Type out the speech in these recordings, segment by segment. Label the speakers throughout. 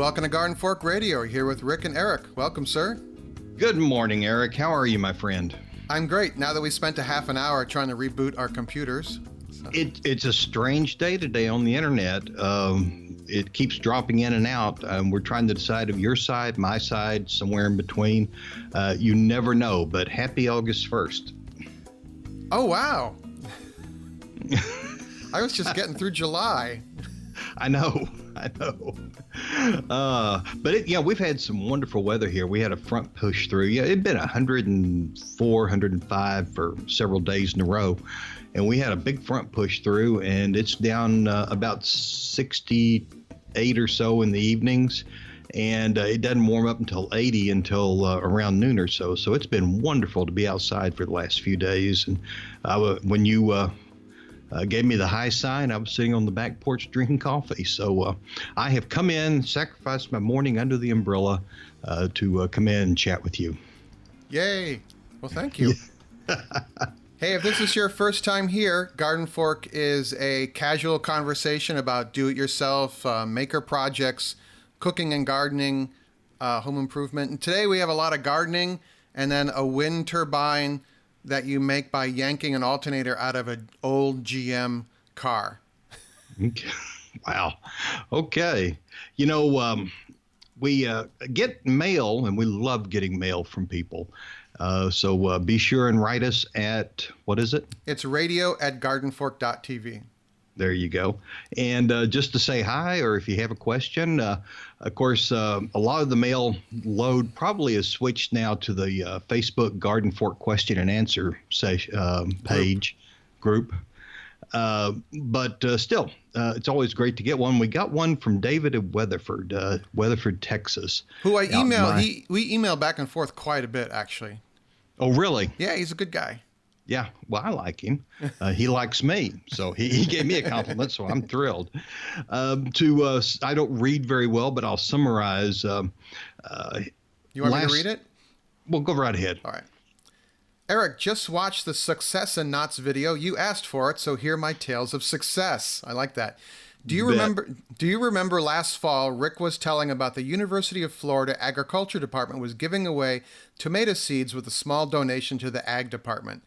Speaker 1: welcome to Garden Fork Radio. We're here with Rick and Eric. Welcome, sir.
Speaker 2: Good morning, Eric. How are you, my friend?
Speaker 1: I'm great. Now that we spent a half an hour trying to reboot our computers. So.
Speaker 2: It's a strange day today on the internet. It keeps dropping in and out. We're trying to decide of your side, my side, somewhere in between. You never know, but happy August 1st.
Speaker 1: Oh, wow. I was just getting through July.
Speaker 2: I know. But we've had some wonderful weather here. We had a front push through. Yeah, it'd been 104, 105 for several days in a row. And we had a big front push through, and it's down about 68 or so in the evenings. And it doesn't warm up until 80 until around noon or so. So it's been wonderful to be outside for the last few days. And when you gave me the high sign, I was sitting on the back porch drinking coffee. So I have come in, sacrificed my morning under the umbrella to come in and chat with you.
Speaker 1: Yay. Well, thank you. Hey, if this is your first time here, Garden Fork is a casual conversation about do-it-yourself, maker projects, cooking and gardening, home improvement. And today we have a lot of gardening and then a wind turbine that you make by yanking an alternator out of an old GM car.
Speaker 2: Wow. Okay. You know, we get mail, and we love getting mail from people. So be sure and write us at, what is it?
Speaker 1: It's radio@gardenfork.tv.
Speaker 2: There you go. And just to say hi, or if you have a question, of course, a lot of the mail load probably is switched now to the Facebook Garden Fork question and answer page group. But still, it's always great to get one. We got one from David in Weatherford, Texas.
Speaker 1: Who I emailed. We email back and forth quite a bit, actually.
Speaker 2: Oh, really?
Speaker 1: Yeah, he's a good guy.
Speaker 2: Yeah, well, I like him. He likes me, so he gave me a compliment, so I'm thrilled. I don't read very well, but I'll summarize.
Speaker 1: You want me to read it?
Speaker 2: Well, go right ahead.
Speaker 1: All right. Eric, just watched the Success and Knots video. You asked for it, so here are my tales of success. I like that. Do you remember last fall, Rick was telling about the University of Florida Agriculture Department was giving away tomato seeds with a small donation to the Ag Department?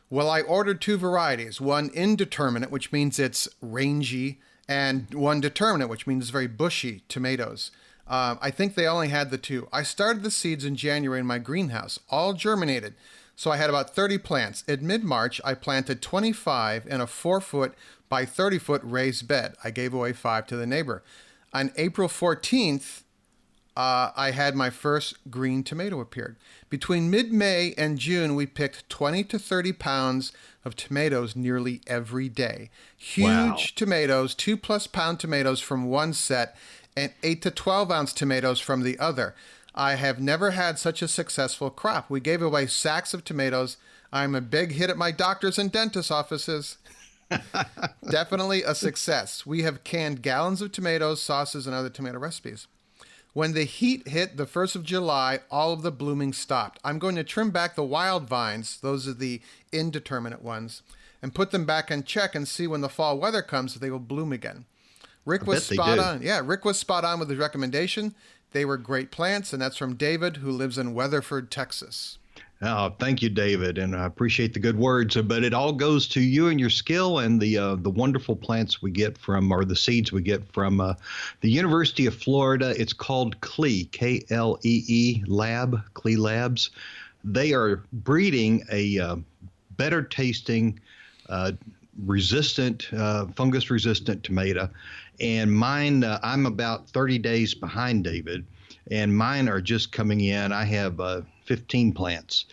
Speaker 1: Well, I ordered 2 varieties, one indeterminate, which means it's rangy, and one determinate, which means very bushy tomatoes. I think they only had the 2. I started the seeds in January in my greenhouse, all germinated. So I had about 30 plants. In mid-March, I planted 25 in a 4-foot by 30-foot raised bed. I gave away 5 to the neighbor. On April 14th, I had my first green tomato appeared. Between mid-May and June, we picked 20 to 30 pounds of tomatoes nearly every day. Huge tomatoes, 2+ pound tomatoes from one set, and 8 to 12 ounce tomatoes from the other. I have never had such a successful crop. We gave away sacks of tomatoes. I'm a big hit at my doctor's and dentist offices. Definitely a success. We have canned gallons of tomatoes, sauces, and other tomato recipes. When the heat hit the 1st of July, all of the blooming stopped. I'm going to trim back the wild vines, those are the indeterminate ones, and put them back in check and see when the fall weather comes if they will bloom again. Rick was spot on. Yeah, Rick was spot on with his recommendation. They were great plants, and that's from David, who lives in Weatherford, Texas.
Speaker 2: Oh, thank you, David, and I appreciate the good words. But it all goes to you and your skill and the wonderful plants we get from, or the seeds we get from the University of Florida. It's called Klee, Klee Lab, Klee Labs. They are breeding a better tasting, fungus-resistant tomato. And mine, I'm about 30 days behind David, and mine are just coming in. I have 15 plants,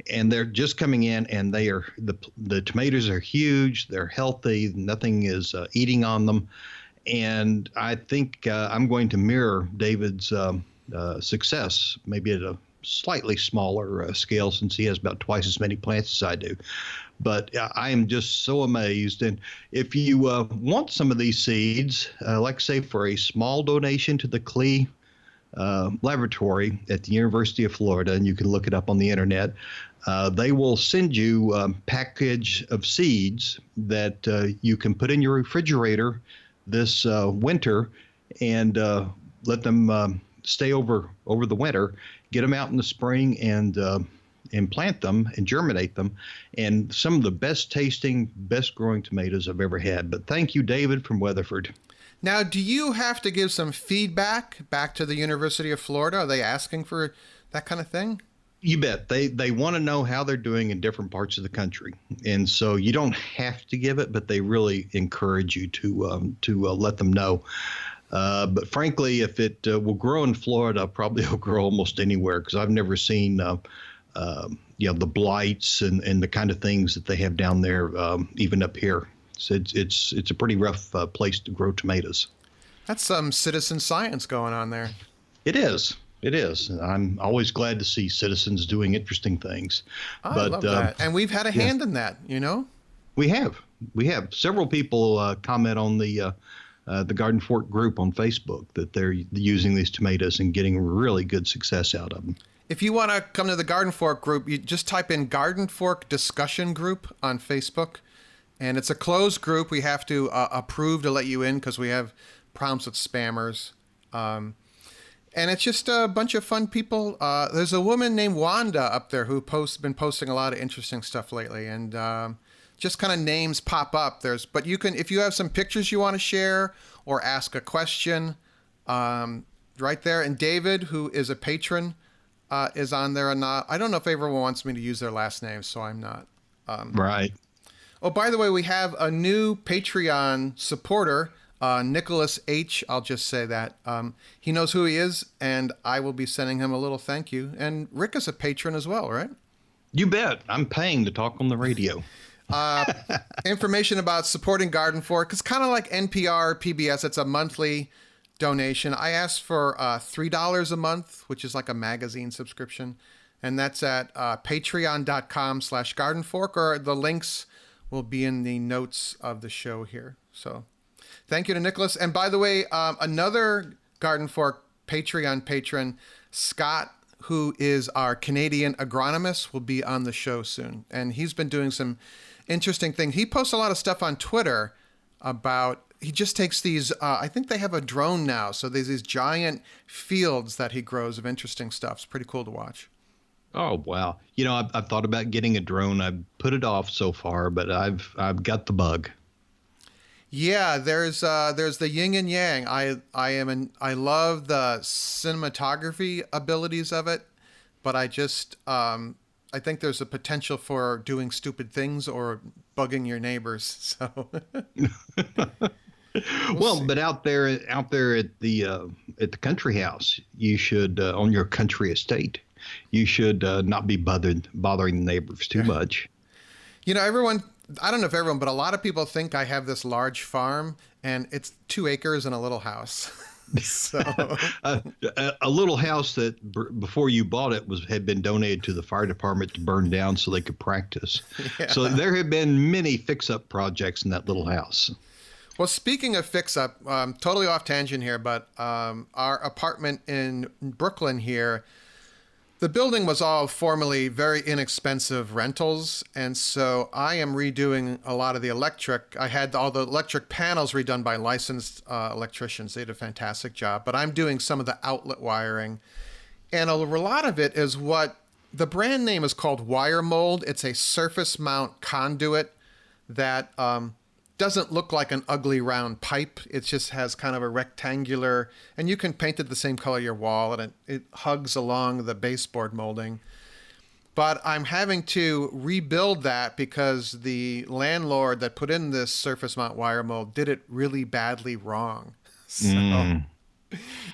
Speaker 2: and they're just coming in, and they are the tomatoes are huge. They're healthy. Nothing is eating on them, and I think I'm going to mirror David's success, maybe at a slightly smaller scale, since he has about twice as many plants as I do. But I am just so amazed. And if you want some of these seeds, like say for a small donation to the Klee laboratory at the University of Florida, and you can look it up on the internet, they will send you a package of seeds that you can put in your refrigerator this winter. And stay over the winter, get them out in the spring, and plant them and germinate them. And some of the best tasting, best growing tomatoes I've ever had. But thank you, David from Weatherford.
Speaker 1: Now, do you have to give some feedback back to the University of Florida? Are they asking for that kind of thing?
Speaker 2: You bet. They want to know how they're doing in different parts of the country. And so you don't have to give it, but they really encourage you to let them know. But frankly, if it will grow in Florida, probably will grow almost anywhere, because I've never seen the blights and the kind of things that they have down there, even up here. So it's a pretty rough place to grow tomatoes.
Speaker 1: That's some citizen science going on there.
Speaker 2: It is. It is. I'm always glad to see citizens doing interesting things.
Speaker 1: I love that. And we've had a hand in that, you know?
Speaker 2: We have. Several people comment on the Garden Fork group on Facebook that they're using these tomatoes and getting really good success out of them.
Speaker 1: If you want to come to the Garden Fork group, you just type in Garden Fork Discussion Group on Facebook. And it's a closed group. We have to approve to let you in because we have problems with spammers. And it's just a bunch of fun people. There's a woman named Wanda up there who been posting a lot of interesting stuff lately. And just kind of names pop up. But you can, if you have some pictures you want to share or ask a question, right there. And David, who is a patron, is on there or not. I don't know if everyone wants me to use their last name, so I'm not.
Speaker 2: Right.
Speaker 1: Oh, by the way, we have a new Patreon supporter, Nicholas H. I'll just say that. He knows who he is, and I will be sending him a little thank you. And Rick is a patron as well, right?
Speaker 2: You bet. I'm paying to talk on the radio.
Speaker 1: Information about supporting Garden Fork. It's kind of like NPR, PBS. It's a monthly donation. I asked for $3 a month, which is like a magazine subscription. And that's at patreon.com/gardenfork, or the links will be in the notes of the show here. So thank you to Nicholas. And by the way, another Garden Fork Patreon patron, Scott, who is our Canadian agronomist, will be on the show soon. And he's been doing some interesting things. He posts a lot of stuff on Twitter about, he just takes these, I think they have a drone now. So there's these giant fields that he grows of interesting stuff. It's pretty cool to watch.
Speaker 2: Oh, wow. You know, I've thought about getting a drone. I've put it off so far, but I've got the bug.
Speaker 1: Yeah, there's the yin and yang. I love the cinematography abilities of it, but I think there's a potential for doing stupid things or bugging your neighbors. So
Speaker 2: well, but out there at the country house, you should on your country estate, you should not be bothering the neighbors too much. You know,
Speaker 1: I don't know if everyone, but a lot of people think I have this large farm, and it's 2 acres and a little house. So
Speaker 2: a little house that before you bought it had been donated to the fire department to burn down so they could practice. Yeah. So there have been many fix-up projects in that little house.
Speaker 1: Well, speaking of fix-up, totally off tangent here, but our apartment in Brooklyn here, the building was all formerly very inexpensive rentals, and so I am redoing a lot of the electric. I had all the electric panels redone by licensed electricians. They did a fantastic job, but I'm doing some of the outlet wiring, and a lot of it is what the brand name is called Wiremold. It's a surface mount conduit that doesn't look like an ugly round pipe. It just has kind of a rectangular, and you can paint it the same color your wall, and it hugs along the baseboard molding. But I'm having to rebuild that because the landlord that put in this surface mount wire mold did it really badly wrong. So, and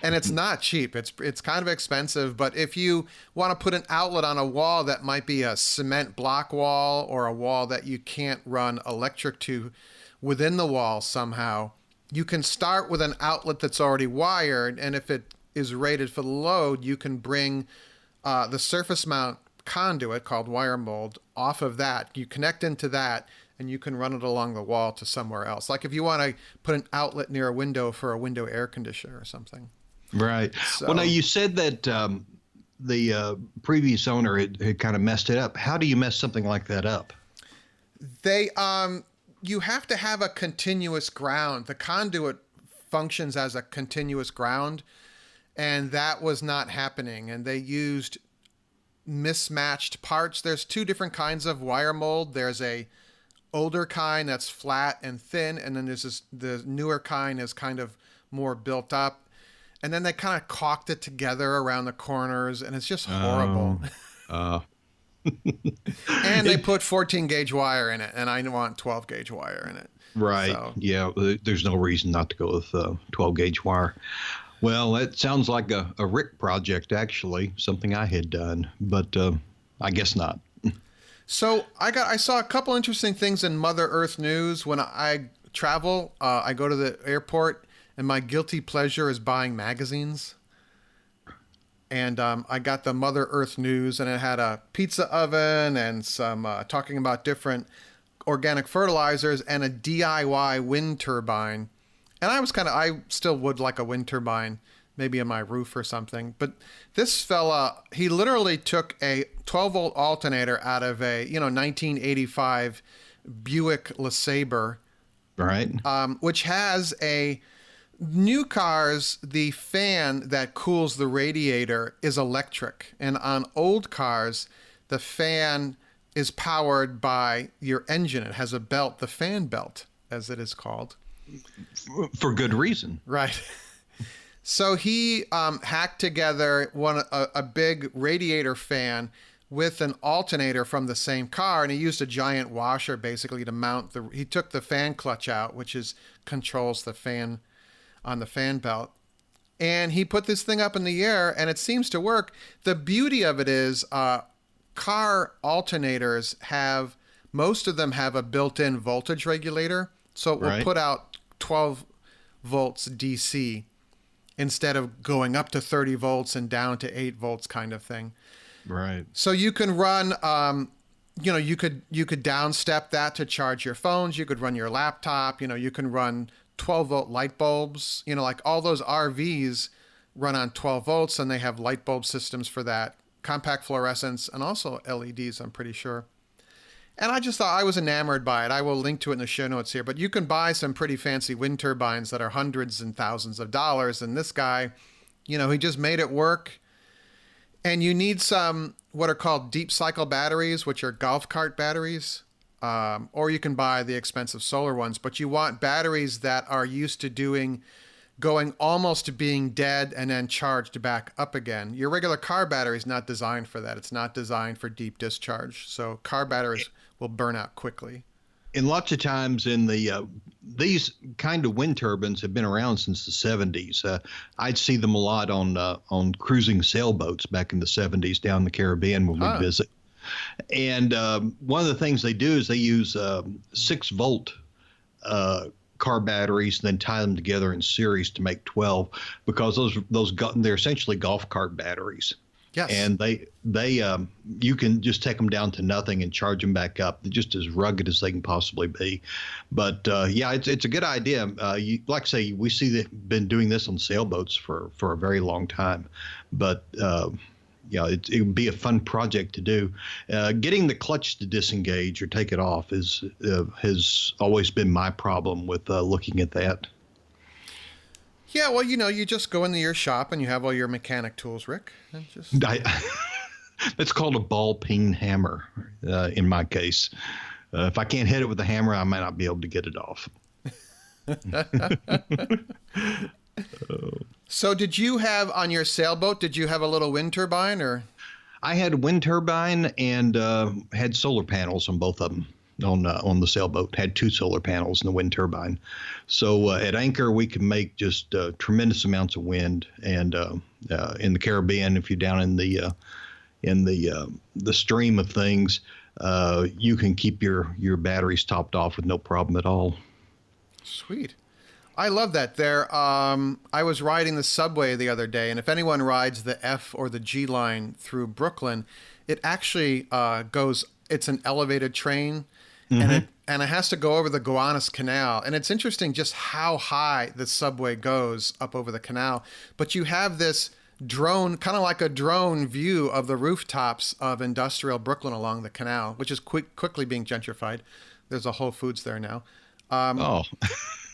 Speaker 1: it's not cheap. It's kind of expensive, but if you want to put an outlet on a wall that might be a cement block wall or a wall that you can't run electric to within the wall somehow, you can start with an outlet that's already wired, and if it is rated for the load, you can bring the surface mount conduit called Wiremold off of that. You connect into that, and you can run it along the wall to somewhere else. Like if you want to put an outlet near a window for a window air conditioner or something. Right. So, well,
Speaker 2: now you said that the previous owner had kind of messed it up. How do you mess something like that up?
Speaker 1: You have to have a continuous ground. The conduit functions as a continuous ground. and that was not happening. And they used mismatched parts. There's two different kinds of wire mold. There's a older kind that's flat and thin, and then the newer kind is kind of more built up. And then they kind of caulked it together around the corners, and it's just horrible. And they put 14 gauge wire in it, and I want 12 gauge wire in it.
Speaker 2: Right.
Speaker 1: So.
Speaker 2: Yeah. There's no reason not to go with 12 gauge wire. Well, that sounds like a Rick project, actually, something I had done, but I guess not.
Speaker 1: So I saw a couple interesting things in Mother Earth news. When I travel, I go to the airport, and my guilty pleasure is buying magazines. And I got the Mother Earth news, and it had a pizza oven and some talking about different organic fertilizers and a DIY wind turbine. And I still would like a wind turbine, maybe in my roof or something. But this fella, he literally took a 12-volt alternator out of a 1985 Buick LeSabre,
Speaker 2: right?
Speaker 1: Which has a new cars, the fan that cools the radiator is electric. And on old cars, the fan is powered by your engine. It has a belt, the fan belt, as it is called.
Speaker 2: For good reason.
Speaker 1: Right. So he hacked together a big radiator fan with an alternator from the same car, and he used a giant washer basically to mount he took the fan clutch out, which controls the fan on the fan belt, and he put this thing up in the air, and it seems to work. The beauty of it is car alternators most of them have a built-in voltage regulator, so it will put out 12 volts DC instead of going up to 30 volts and down to 8 volts kind of thing.
Speaker 2: Right.
Speaker 1: So you can run you could downstep that to charge your phones, you could run your laptop, you can run 12-volt light bulbs, like all those RVs run on 12 volts, and they have light bulb systems for that, compact fluorescence, and also LEDs, I'm pretty sure. And I just thought, I was enamored by it. I will link to it in the show notes here, but you can buy some pretty fancy wind turbines that are hundreds and thousands of dollars, and this guy, he just made it work. And you need some what are called deep cycle batteries, which are golf cart batteries. Or you can buy the expensive solar ones, but you want batteries that are used to going almost to being dead and then charged back up again. Your regular car battery is not designed for that. It's not designed for deep discharge. So car batteries will burn out quickly.
Speaker 2: And lots of times these kind of wind turbines have been around since the 70s. I'd see them a lot on cruising sailboats back in the 70s down in the Caribbean when we'd visit. And one of the things they do is they use 6-volt car batteries, and then tie them together in series to make 12, because they're essentially golf cart batteries.
Speaker 1: Yes.
Speaker 2: And they you can just take them down to nothing and charge them back up. They're just as rugged as they can possibly be. But yeah, it's a good idea. Like I say, we been doing this on sailboats for a very long time. But yeah, it would be a fun project to do. Getting the clutch to disengage or take it off has always been my problem with looking at that.
Speaker 1: Yeah, well, you just go into your shop and you have all your mechanic tools, Rick. And
Speaker 2: It's called a ball peen hammer in my case. If I can't hit it with a hammer, I might not be able to get it off.
Speaker 1: So did you have on your sailboat, did you have a little wind turbine or?
Speaker 2: I had a wind turbine and had solar panels on both of them on the sailboat. Had 2 solar panels in the wind turbine. So at anchor, we could make just tremendous amounts of wind. And in the Caribbean, if you're down in the stream of things, you can keep your batteries topped off with no problem at all.
Speaker 1: Sweet. I love that. I was riding the subway the other day, and if anyone rides the F or the G line through Brooklyn, it actually it's an elevated train, and it has to go over the Gowanus Canal. And it's interesting just how high the subway goes up over the canal. But you have this drone, kind of like a drone view of the rooftops of industrial Brooklyn along the canal, which is quickly being gentrified. There's a Whole Foods there now.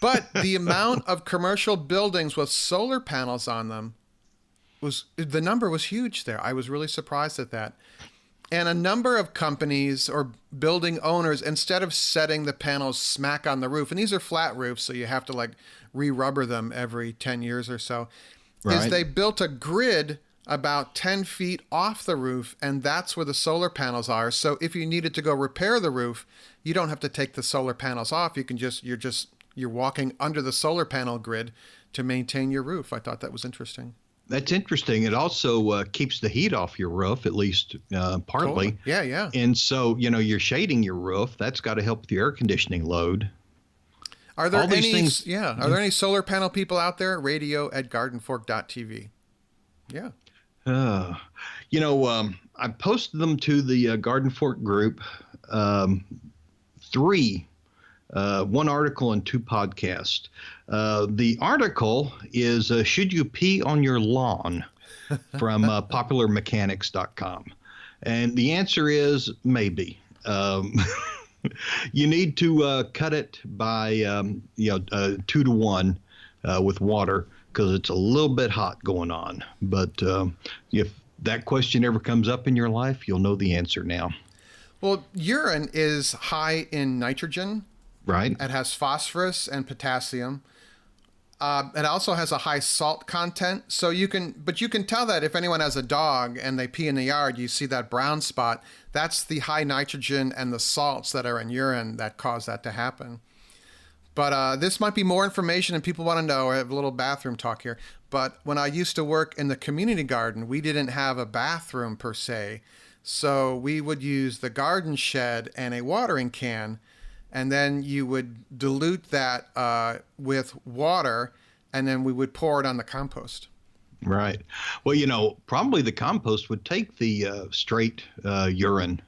Speaker 1: But the amount of commercial buildings with solar panels on them the number was huge there. I was really surprised at that. And a number of companies or building owners, instead of setting the panels smack on the roof, and these are flat roofs, so you have to like re-rubber them every 10 years or so, is they built a grid about 10 feet off the roof, and that's where the solar panels are. So if you needed to go repair the roof, you don't have to take the solar panels off. You can you're walking under the solar panel grid to maintain your roof. I thought that was interesting.
Speaker 2: That's interesting. It also keeps the heat off your roof, at least partly.
Speaker 1: Totally. Yeah.
Speaker 2: And so, you're shading your roof. That's got to help with the air conditioning load.
Speaker 1: Are there Are there any solar panel people out there? radio@gardenfork.tv. Yeah.
Speaker 2: I posted them to the Garden Fork group. 3, one article and 2 podcasts. The article is Should You Pee on Your Lawn? From popularmechanics.com. And the answer is maybe. You need to cut it by 2 to 1 with water, because it's a little bit hot going on. But if that question ever comes up in your life, you'll know the answer now.
Speaker 1: Well, urine is high in nitrogen.
Speaker 2: Right.
Speaker 1: It has phosphorus and potassium. It also has a high salt content. So you can tell that if anyone has a dog and they pee in the yard, you see that brown spot. That's the high nitrogen and the salts that are in urine that cause that to happen. But this might be more information and people want to know. I have a little bathroom talk here. But when I used to work in the community garden, we didn't have a bathroom per se. So we would use the garden shed and a watering can. And then you would dilute that with water, and then we would pour it on the compost.
Speaker 2: Right. Well, probably the compost would take the straight urine,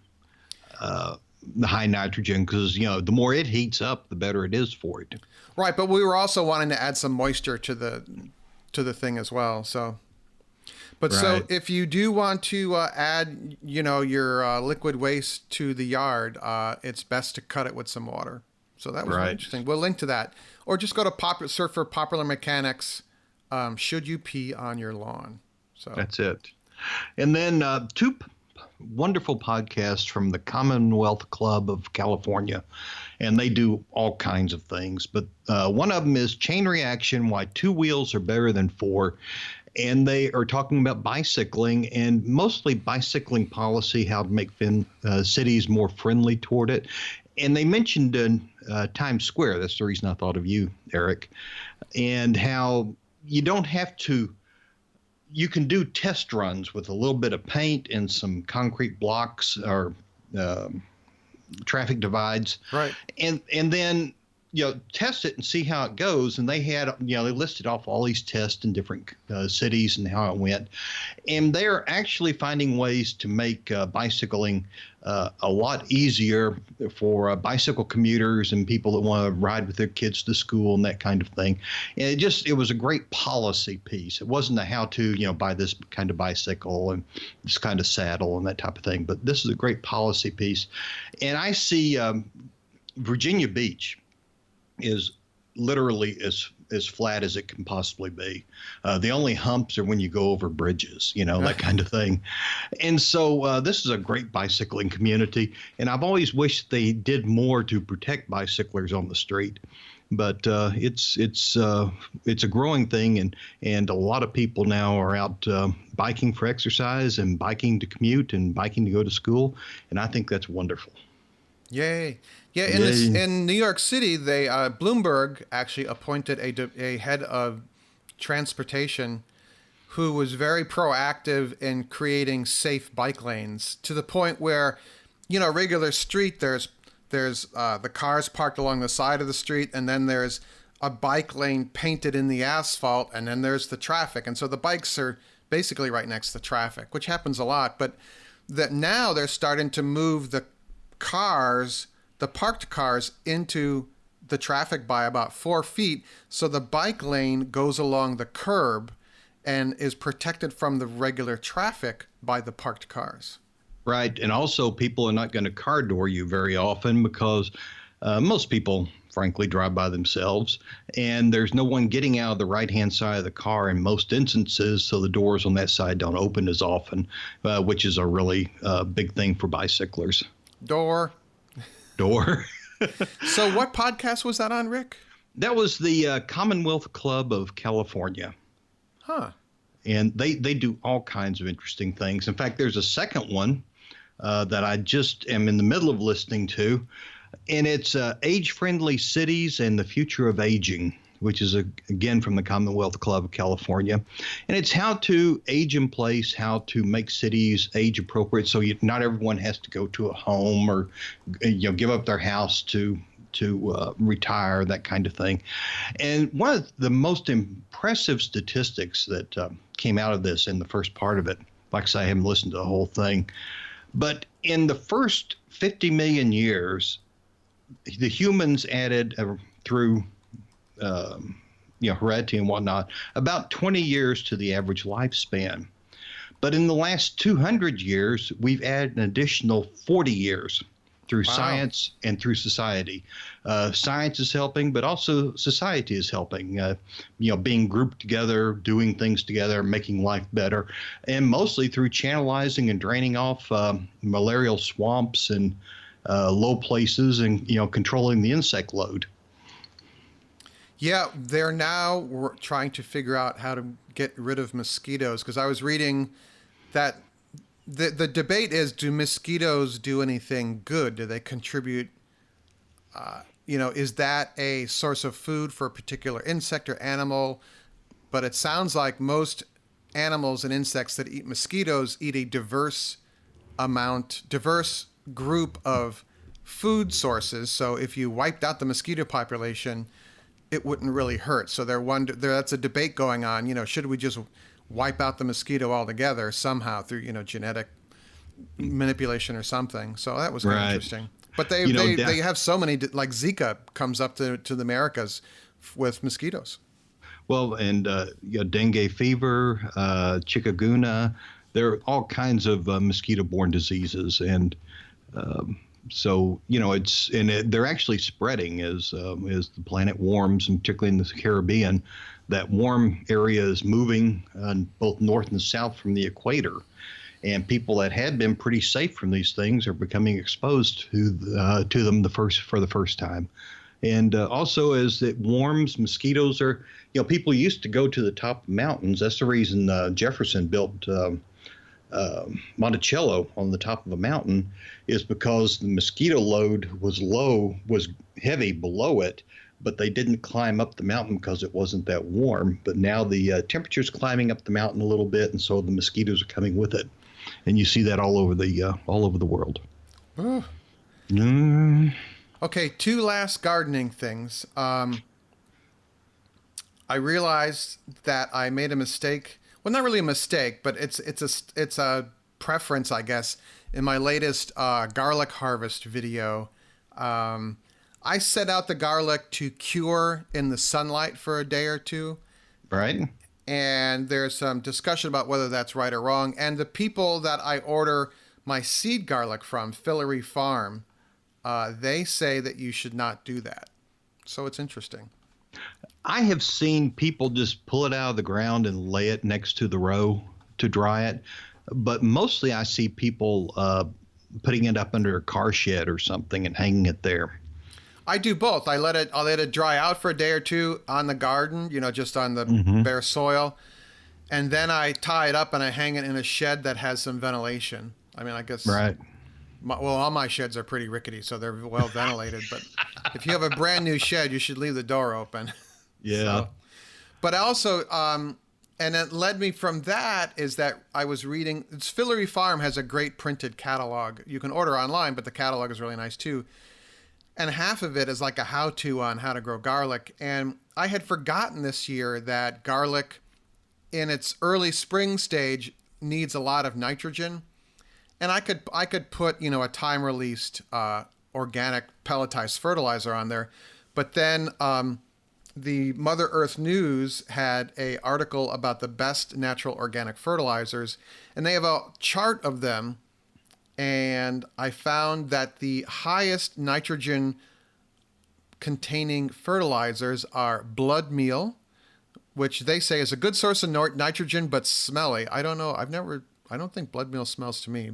Speaker 2: the high nitrogen, because, the more it heats up, the better it is for it.
Speaker 1: Right. But we were also wanting to add some moisture to the thing as well. So. But right. So if you do want to add, your liquid waste to the yard, it's best to cut it with some water. So that was really interesting. We'll link to that. Or just go to search for Popular Mechanics, Should You Pee on Your Lawn? So
Speaker 2: that's it. And then 2 wonderful podcasts from the Commonwealth Club of California. And they do all kinds of things. But one of them is Chain Reaction, Why 2 Wheels Are Better Than 4. And they are talking about bicycling, and mostly bicycling policy, how to make cities more friendly toward it. And they mentioned Times Square. That's the reason I thought of you, Eric, and how you don't have to. You can do test runs with a little bit of paint and some concrete blocks or traffic divides,
Speaker 1: right?
Speaker 2: And then test it and see how it goes. And they had, they listed off all these tests in different cities and how it went. And they're actually finding ways to make bicycling a lot easier for bicycle commuters and people that want to ride with their kids to school and that kind of thing. And it was a great policy piece. It wasn't a how-to, buy this kind of bicycle and this kind of saddle and that type of thing. But this is a great policy piece. And I see Virginia Beach is literally as flat as it can possibly be. The only humps are when you go over bridges, that kind of thing. And so this is a great bicycling community. And I've always wished they did more to protect bicyclers on the street. But it's a growing thing, and a lot of people now are out biking for exercise and biking to commute and biking to go to school. And I think that's wonderful.
Speaker 1: Yay. Yeah, in New York City, Bloomberg actually appointed a head of transportation who was very proactive in creating safe bike lanes, to the point where, regular street, there's the cars parked along the side of the street, and then there's a bike lane painted in the asphalt, and then there's the traffic. And so the bikes are basically right next to traffic, which happens a lot. But that now they're starting to move the parked cars into the traffic by about 4 feet. So the bike lane goes along the curb and is protected from the regular traffic by the parked cars.
Speaker 2: Right. And also people are not going to car door you very often because Most people, frankly, drive by themselves, and there's no one getting out of the right-hand side of the car in most instances, so the doors on that side don't open as often, which is a really big thing for bicyclers.
Speaker 1: Door.
Speaker 2: Door.
Speaker 1: So what podcast was that on, Rick?
Speaker 2: That was the Commonwealth Club of California.
Speaker 1: Huh.
Speaker 2: And they do all kinds of interesting things. In fact, there's a second one that I just am in the middle of listening to, and it's Age-Friendly Cities and the Future of Aging, which is, again, from the Commonwealth Club of California. And it's how to age in place, how to make cities age appropriate so not everyone has to go to a home or give up their house to retire, that kind of thing. And one of the most impressive statistics that came out of this in the first part of it, like I say, I haven't listened to the whole thing, but in the first 50 million years, the humans added through heredity and whatnot, about 20 years to the average lifespan. But in the last 200 years, we've added an additional 40 years through science and through society. Science is helping, but also society is helping, being grouped together, doing things together, making life better, and mostly through channelizing and draining off malarial swamps and low places and, controlling the insect load.
Speaker 1: Yeah, they're now trying to figure out how to get rid of mosquitoes, because I was reading that the debate is, do mosquitoes do anything good? Do they contribute? Is that a source of food for a particular insect or animal? But it sounds like most animals and insects that eat mosquitoes eat a diverse group of food sources. So if you wiped out the mosquito population, it wouldn't really hurt. So that's a debate going on. Should we just wipe out the mosquito altogether somehow through genetic manipulation or something? So that was kind of interesting. But they have so many, like Zika comes up to the Americas with mosquitoes. Well,
Speaker 2: and dengue fever, chikungunya, there are all kinds of mosquito-borne diseases, and they're actually spreading as the planet warms, and particularly in the Caribbean. That warm area is moving both north and south from the equator, and people that had been pretty safe from these things are becoming exposed to them for the first time. And also, as it warms, mosquitoes are, people used to go to the top of mountains. That's the reason Jefferson built Monticello on the top of a mountain, is because the mosquito load was heavy below it, but they didn't climb up the mountain because it wasn't that warm. But now the temperature's climbing up the mountain a little bit, and so the mosquitoes are coming with it, and you see that all over the world.
Speaker 1: Oh. Okay, two last gardening things. I realized that I made a mistake. Well, not really a mistake, but it's a preference, I guess. In my latest garlic harvest video, I set out the garlic to cure in the sunlight for a day or two.
Speaker 2: Right.
Speaker 1: And there's some discussion about whether that's right or wrong. And the people that I order my seed garlic from, Fillory Farm, they say that you should not do that. So it's interesting.
Speaker 2: I have seen people just pull it out of the ground and lay it next to the row to dry it. But mostly I see people putting it up under a car shed or something and hanging it there.
Speaker 1: I do both. I let it dry out for a day or two on the garden, just on the bare soil. And then I tie it up and I hang it in a shed that has some ventilation. I mean, I guess. Right. All my sheds are pretty rickety, so they're well ventilated. But if you have a brand new shed, you should leave the door open.
Speaker 2: Yeah.
Speaker 1: So, but also, and it led me from that is that I was reading, Fillory Farm has a great printed catalog. You can order online, but the catalog is really nice too. And half of it is like a how-to on how to grow garlic. And I had forgotten this year that garlic in its early spring stage needs a lot of nitrogen. And I could put, a time-released organic pelletized fertilizer on there. But then the Mother Earth News had an article about the best natural organic fertilizers. And they have a chart of them. And I found that the highest nitrogen containing fertilizers are blood meal, which they say is a good source of nitrogen but smelly. I don't know. I don't think blood meal smells to me,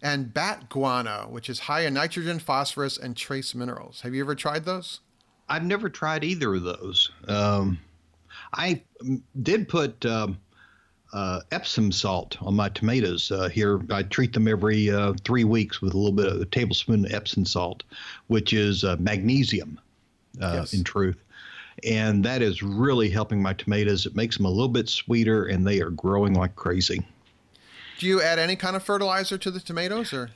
Speaker 1: and bat guano, which is high in nitrogen, phosphorus, and trace minerals. Have you ever tried those?
Speaker 2: I've never tried either of those. I did put Epsom salt on my tomatoes here. I treat them every 3 weeks with a little bit of a tablespoon of Epsom salt, which is magnesium,
Speaker 1: Yes.
Speaker 2: in truth. And that is really helping my tomatoes. It makes them a little bit sweeter, and they are growing like crazy.
Speaker 1: Do you add any kind of fertilizer to the tomatoes, or?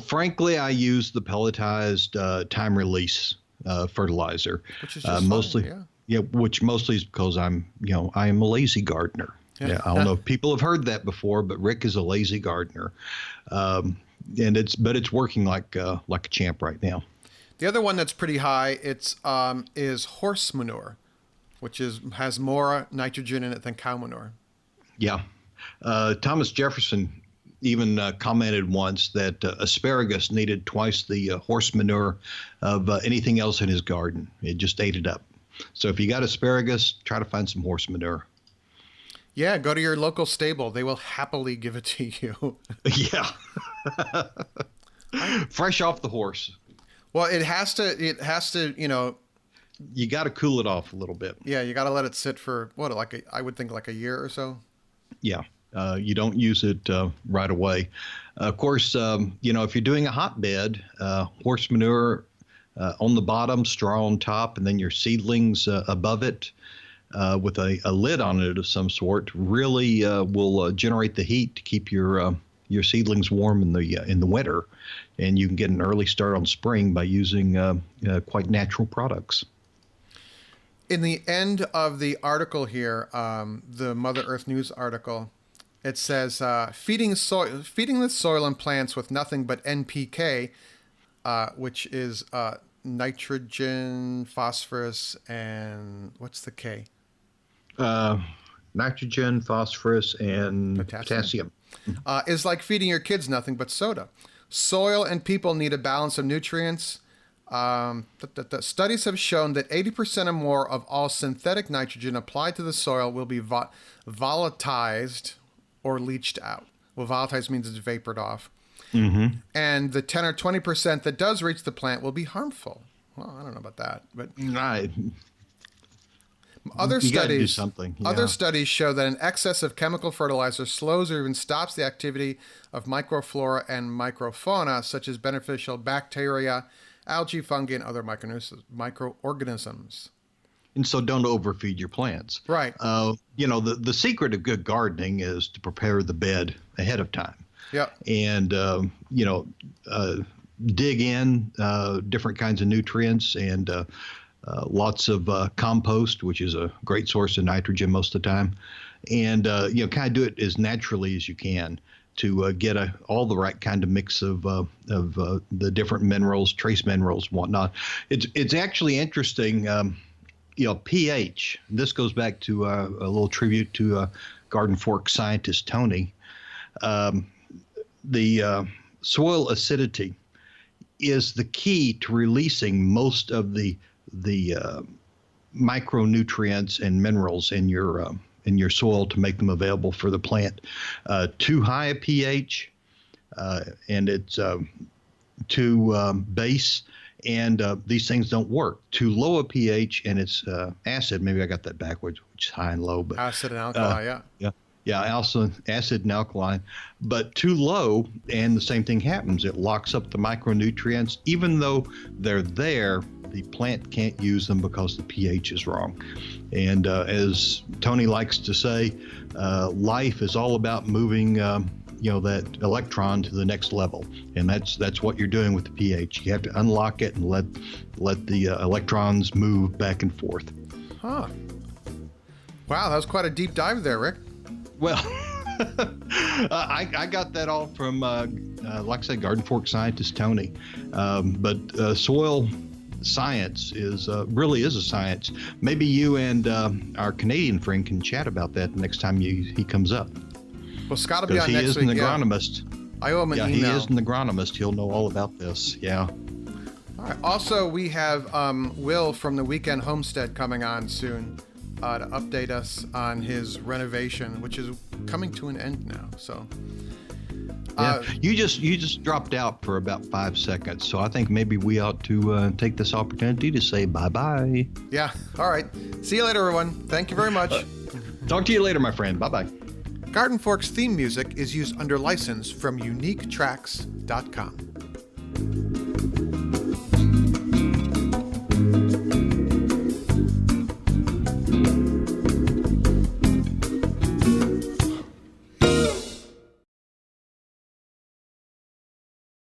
Speaker 2: Frankly, I use the pelletized time release fertilizer.
Speaker 1: Which is just
Speaker 2: mostly,
Speaker 1: fine,
Speaker 2: yeah, which mostly is because I am a lazy gardener. Yeah, I don't know if people have heard that before, but Rick is a lazy gardener, and it's working like a champ right now.
Speaker 1: The other one that's pretty high, is horse manure, which has more nitrogen in it than cow manure.
Speaker 2: Yeah. Thomas Jefferson even commented once that asparagus needed twice the horse manure of anything else in his garden. It just ate it up. So if you got asparagus, try to find some horse manure.
Speaker 1: Yeah, go to your local stable. They will happily give it to you.
Speaker 2: Yeah. Fresh off the horse.
Speaker 1: Well, it has to,
Speaker 2: You got to cool it off a little bit.
Speaker 1: yeah, you got to let it sit for I would think like a year or so.
Speaker 2: Yeah. You don't use it right away. Of course, if you're doing a hotbed, horse manure on the bottom, straw on top, and then your seedlings above it with a lid on it of some sort really will generate the heat to keep your seedlings warm in the winter. And you can get an early start on spring by using quite natural products.
Speaker 1: In the end of the article here, the Mother Earth News article, it says feeding the soil and plants with nothing but NPK, which is nitrogen, phosphorus, and what's the K?
Speaker 2: Nitrogen, phosphorus, and potassium.
Speaker 1: Is like feeding your kids nothing but soda. Soil and people need a balance of nutrients. The studies have shown that 80% or more of all synthetic nitrogen applied to the soil will be volatilized or leached out. Well, volatilized means it's vapored off. Mm-hmm. And the 10 or 20% that does reach the plant will be harmful. Well, I don't know about that, but
Speaker 2: Right.
Speaker 1: Other
Speaker 2: You gotta do
Speaker 1: studies,
Speaker 2: something. Yeah.
Speaker 1: other studies show that an excess of chemical fertilizer slows or even stops the activity of microflora and microfauna, such as beneficial bacteria, algae, fungi, and other microorganisms.
Speaker 2: And so don't overfeed your plants.
Speaker 1: Right.
Speaker 2: The secret of good gardening is to prepare the bed ahead of time.
Speaker 1: Yeah.
Speaker 2: And, dig in different kinds of nutrients and lots of compost, which is a great source of nitrogen most of the time. And, kind of do it as naturally as you can to get all the right kind of mix of the different minerals, trace minerals, and whatnot. It's actually interesting. pH. This goes back to a little tribute to Garden Fork scientist Tony. The soil acidity is the key to releasing most of the micronutrients and minerals in your soil to make them available for the plant. Too high a pH, and it's too base. And these things don't work. Too low a pH, and it's acid. Maybe I got that backwards, which is high and low. But
Speaker 1: Acid and alkali, yeah.
Speaker 2: Yeah, also acid and alkaline. But too low, and the same thing happens. It locks up the micronutrients. Even though they're there, the plant can't use them because the pH is wrong. And as Tony likes to say, life is all about moving that electron to the next level, and that's what you're doing with the pH. You have to unlock it and let the electrons move back and forth.
Speaker 1: Huh. Wow, that was quite a deep dive there, Rick.
Speaker 2: Well, I got that all from, like I said, Garden Fork scientist Tony. But soil science really is a science. Maybe you and our Canadian friend can chat about that the next time he comes up.
Speaker 1: Well, Scott will be on next week.
Speaker 2: He is an agronomist.
Speaker 1: I owe him an email.
Speaker 2: Yeah, he is an agronomist. He'll know all about this. Yeah.
Speaker 1: All right. Also, we have Will from the Weekend Homestead coming on soon to update us on his renovation, which is coming to an end now. So,
Speaker 2: Yeah, you just dropped out for about 5 seconds, so I think maybe we ought to take this opportunity to say bye-bye.
Speaker 1: Yeah. All right. See you later, everyone. Thank you very much.
Speaker 2: Talk to you later, my friend. Bye-bye.
Speaker 1: Garden Fork's theme music is used under license from uniquetracks.com.